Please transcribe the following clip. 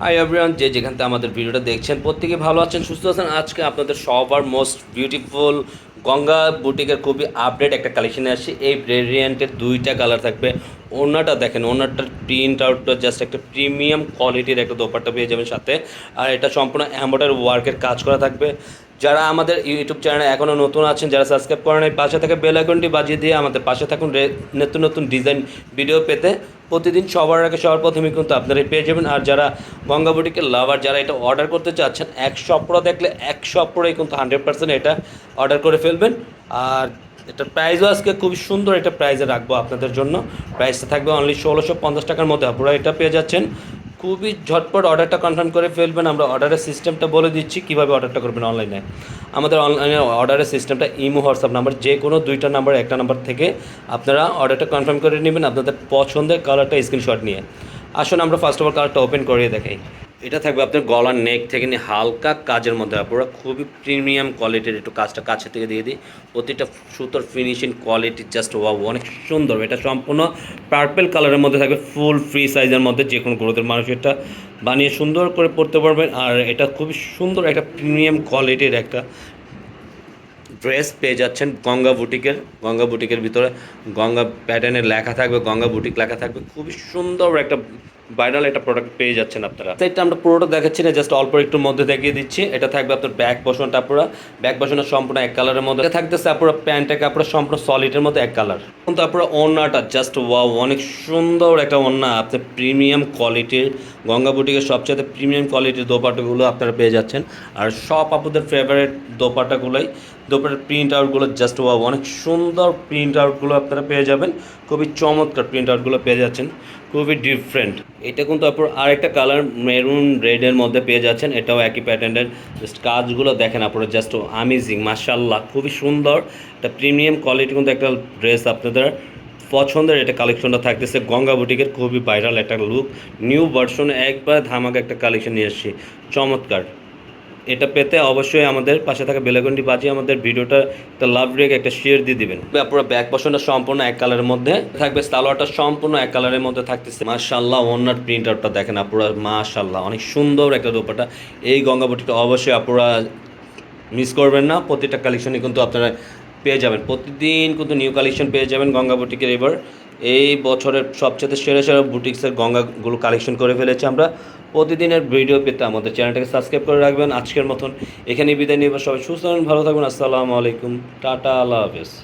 Hi everyone, যে যেখান থেকে আমাদের ভিডিওটা দেখছেন প্রত্যেকে ভালো আছেন, সুস্থ আছেন। আজকে আপনাদের সবার মোস্ট বিউটিফুল গঙ্গা বুটিকের খুবই আপডেট একটা কালেকশনে আসছে। এই ভেরিয়েন্টের দুইটা কালার থাকবে। ওড়নাটা দেখেন, ওড়নাটার প্রিন্ট আউটটা জাস্ট একটা প্রিমিয়াম কোয়ালিটির একটা দোপাট্টা পেয়ে যাবেন সাথে। আর এটা সম্পূর্ণ এমব্রয়ডারি ওয়ার্কের কাজ করা থাকবে। যারা আমাদের ইউটিউব চ্যানেলে এখনও নতুন আছেন, যারা সাবস্ক্রাইব করেন, এই পাশে থেকে বেল আইকনটি বাজিয়ে দিয়ে আমাদের পাশে থাকুন নতুন নতুন ডিজাইন ভিডিও পেতে। প্রতিদিন সবার আগে সবার প্রথমে কিন্তু আপনারাই পেয়ে যাবেন। আর যারা গঙ্গা বুটিকের লাভার, যারা এটা অর্ডার করতে চাচ্ছেন, 100 প্রো দেখলে 100 প্রোই কিন্তু 100% এটা অর্ডার করে ফেলবেন। আর এটার প্রাইসও আজকে খুবই সুন্দর একটা প্রাইসে রাখবো আপনাদের জন্য। প্রাইসটা থাকবে অনলি 1650 টাকার মধ্যে আপনারা এটা পেয়ে যাচ্ছেন। খুবই ঝটপট অর্ডারটা কনফার্ম করে ফেলবেন। আমরা অর্ডারের সিস্টেমটা বলে দিচ্ছি কীভাবে অর্ডারটা করবেন অনলাইনে। আমাদের অনলাইনে অর্ডারের সিস্টেমটা ইমো হোয়াটসঅ্যাপ নাম্বার, যে কোনো দুইটা নাম্বার, একটা নাম্বার থেকে আপনারা অর্ডারটা কনফার্ম করে নেবেন আপনাদের পছন্দের কালারটা স্ক্রিনশট নিয়ে। আসুন আমরা ফার্স্ট অফ অল কালারটা ওপেন করিয়ে দেখাই। এটা থাকবে আপনার গলার নেক থেকে নিয়ে হালকা কাজের মধ্যে, আপনারা খুবই প্রিমিয়াম কোয়ালিটির। একটু কাজটা কাছে থেকে দিয়ে দিই। প্রতিটা সুতোর ফিনিশিং কোয়ালিটি জাস্ট ওয়াও, অনেক সুন্দর। এটা সম্পূর্ণ পার্পেল কালারের মধ্যে থাকবে, ফুল ফ্রি সাইজের মধ্যে। যে কোনো গ্রোথের মানুষ এটা বানিয়ে সুন্দর করে পরতে পারবেন। আর এটা খুবই সুন্দর একটা প্রিমিয়াম কোয়ালিটির একটা ড্রেস পেয়ে যাচ্ছেন গঙ্গা বুটিকের ভিতরে গঙ্গা প্যাটার্নের লেখা থাকবে, গঙ্গা বুটিক লেখা থাকবে। খুবই সুন্দর একটা ভাইরাল একটা প্রোডাক্ট পেয়ে যাচ্ছেন আপনারা। এটা আমরা পুরোটা দেখাচ্ছি না, জাস্ট অল্প একটু মধ্যে দেখিয়ে দিচ্ছি। এটা থাকবে আপনার ব্যাক পোর্শনটা, পুরো ব্যাক পোর্শনটা সম্পূর্ণ এক কালারের মধ্যে থাকতেছে। আপনারা প্যান্টের কাপড় সম্পূর্ণ সলিডের মধ্যে এক কালার। কিন্তু আপনারা ওড়নাটা জাস্ট ওয়াও, অনেক সুন্দর একটা ওড়না। আপনার প্রিমিয়াম কোয়ালিটির গঙ্গা বুটিকের সবচেয়ে প্রিমিয়াম কোয়ালিটির দোপাট্টাগুলো আপনারা পেয়ে যাচ্ছেন। আর সব আপনাদের ফেভারিট দোপাট্টাগুলোই, দোপাট্টার প্রিন্ট আউটগুলো জাস্ট ওয়াও, অনেক সুন্দর প্রিন্ট আউটগুলো আপনারা পেয়ে যাবেন। খুবই চমৎকার প্রিন্ট আউটগুলো পেয়ে যাচ্ছেন, খুবই ডিফারেন্ট। এটা কিন্তু আপনার আরেকটা কালার মেরুন রেডের মধ্যে পেয়ে যাচ্ছেন। এটাও একই প্যাটার্নের। জাস্ট কাজগুলো দেখেন আপনারা, জাস্ট আমেজিং, মাশাআল্লাহ, খুবই সুন্দর একটা প্রিমিয়াম কোয়ালিটি কিন্তু একটা ড্রেস আপনাদের পছন্দের। এটা কালেকশনটা থাকতেছে গঙ্গা বুটিকের, খুবই ভাইরাল একটা লুক, নিউ ভার্সনে একবার ধামাকা একটা কালেকশন নিয়ে এসেছি, চমৎকার। এটা পেতে অবশ্যই আমাদের পাশে থাকা বেলাগন্ডি বাজিয়ে আমাদের ভিডিওটা একটা লাভ রেক একটা শেয়ার দিয়ে দিবেন। পুরো ব্যাক পোর্শনটা সম্পূর্ণ এক কালারের মধ্যে থাকবে, সালোয়ারটা সম্পূর্ণ এক কালারের মধ্যে থাকতেছে। মাশাআল্লাহ, ওনার প্রিন্ট আউটটা দেখেন আপনারা, মাশাআল্লাহ, অনেক সুন্দর একটা দোপাট্টা। এই গঙ্গা বুটিকটা অবশ্যই আপনারা মিস করবেন না। প্রতিটা কালেকশনই কিন্তু আপনারা পেয়ে যাবেন, প্রতিদিন কিন্তু নিউ কালেকশন পেয়ে যাবেন গঙ্গা বুটিকের। এবার এই বছরের সবচেয়ে সেরা সেরা বুটিক্সের গঙ্গাগুলো কালেকশন করে ফেলেছি আমরা। প্রতিদিনের ভিডিও পেতে আমাদের চ্যানেলটাকে সাবস্ক্রাইব করে রাখবেন। আজকের মতন এখানেই বিদায় নিব। সবাই সুস্থ থাকবেন, ভালো থাকবেন। আসসালামু আলাইকুম, টাটা, আল্লাহ হাফেজ।